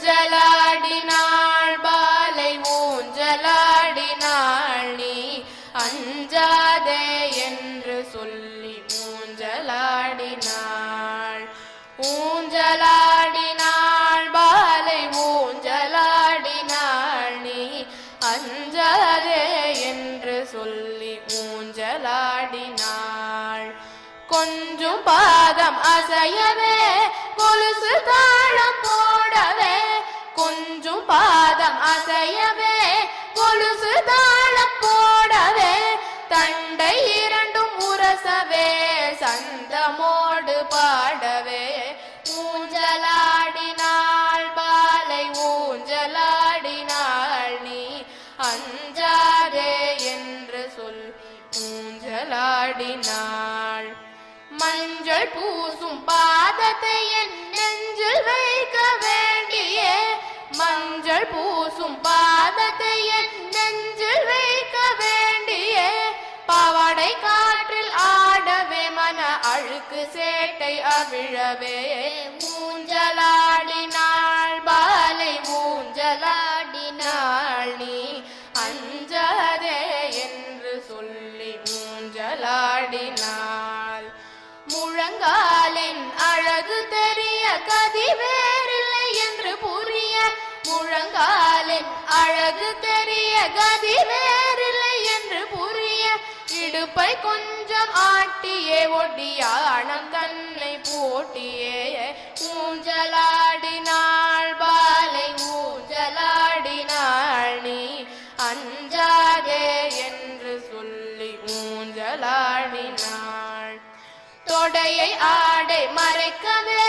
ஊஞ்சலாடினாள் பாலை ஊஞ்சலாடினாள் நீ அஞ்சாதே என்று சொல்லி ஊஞ்சலாடினாள். ஊஞ்சலாடினாள் பாலை ஊஞ்சலாடினாள் நீ அஞ்சாதே என்று சொல்லி ஊஞ்சலாடினாள். கொஞ்சம் பாதம் அசையவே கொலுசு தாளம் போடவே கொஞ்சம் பாதம் அசையவே கொலுசு தாளம் போடவே தண்டை இரண்டும் உரசவே சந்தமோடு பாடவே ஊஞ்சலாடினாள் பாலை ஊஞ்சலாடினாள் நீ அஞ்சாதே என்று சொல் ஊஞ்சலாடினாள். மஞ்சள் பூசும் பாதத்தை என் நெஞ்சில் வைக்க வேண்டியே மஞ்சள் பூசும் பாதத்தை என் நெஞ்சில் வைக்க வேண்டியே பாவாடை காற்றில் ஆடவே மன அழுக்கு சேட்டை அவிழவே ஊஞ்சலாடினாள் பாலை ஊஞ்சலாடினாள் நீ அஞ்சாதே என்று சொல்லி ஊஞ்சலாடினாள். முழங்காலின் அழகு தெரிய கதி வேறில்லை என்று புரிய முழங்காலின் அழகு தெரிய கதி வேறில்லை என்று புரிய இடுப்பை கொஞ்சம் ஆட்டியே ஒடியானம் தன்னை போட்டியே ஊஞ்சலாடினாள் பாலை ஊஞ்சலாடினாள் நீ அஞ்சாதே என்று சொல்லி ஊஞ்சலாடினாள். தொடையை ஆடை மறைக்கவே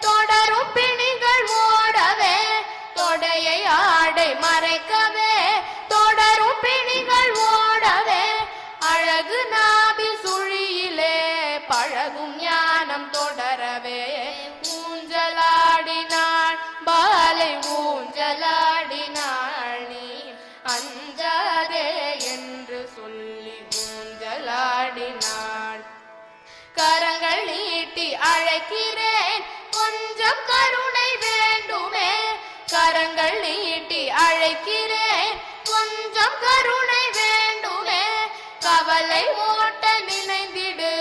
தொடரும் பிணிகள் ஓடவே தொடையை ஆடை மறைக்கவே தொடரும் பிணிகள் ஓடவே அழகு நாபில் சுழியிலே பழகும் ஞானம் தொடரவே ஊஞ்சலாடினாள் பாலை ஊஞ்சலாடினாள் நீ அஞ்சாதே என்று சொல்லி ஊஞ்சலாடினாள். கரங்கள் நீட்டி அழைக்கிறேன் கொஞ்சம் கருணை வேண்டுமே கரங்கள் நீட்டி அழைக்கிறேன் கொஞ்சம் கருணை வேண்டுமே கவலை ஓட்ட நினைந்திடு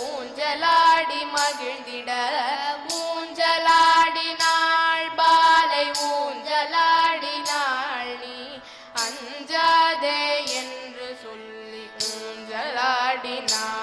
ஊஞ்சலாடி மகிழ்ந்திட ஊஞ்சலாடினாள் பாலை ஊஞ்சலாடினாள் நீ அஞ்சாதே என்று சொல்லி ஊஞ்சலாடினாள்.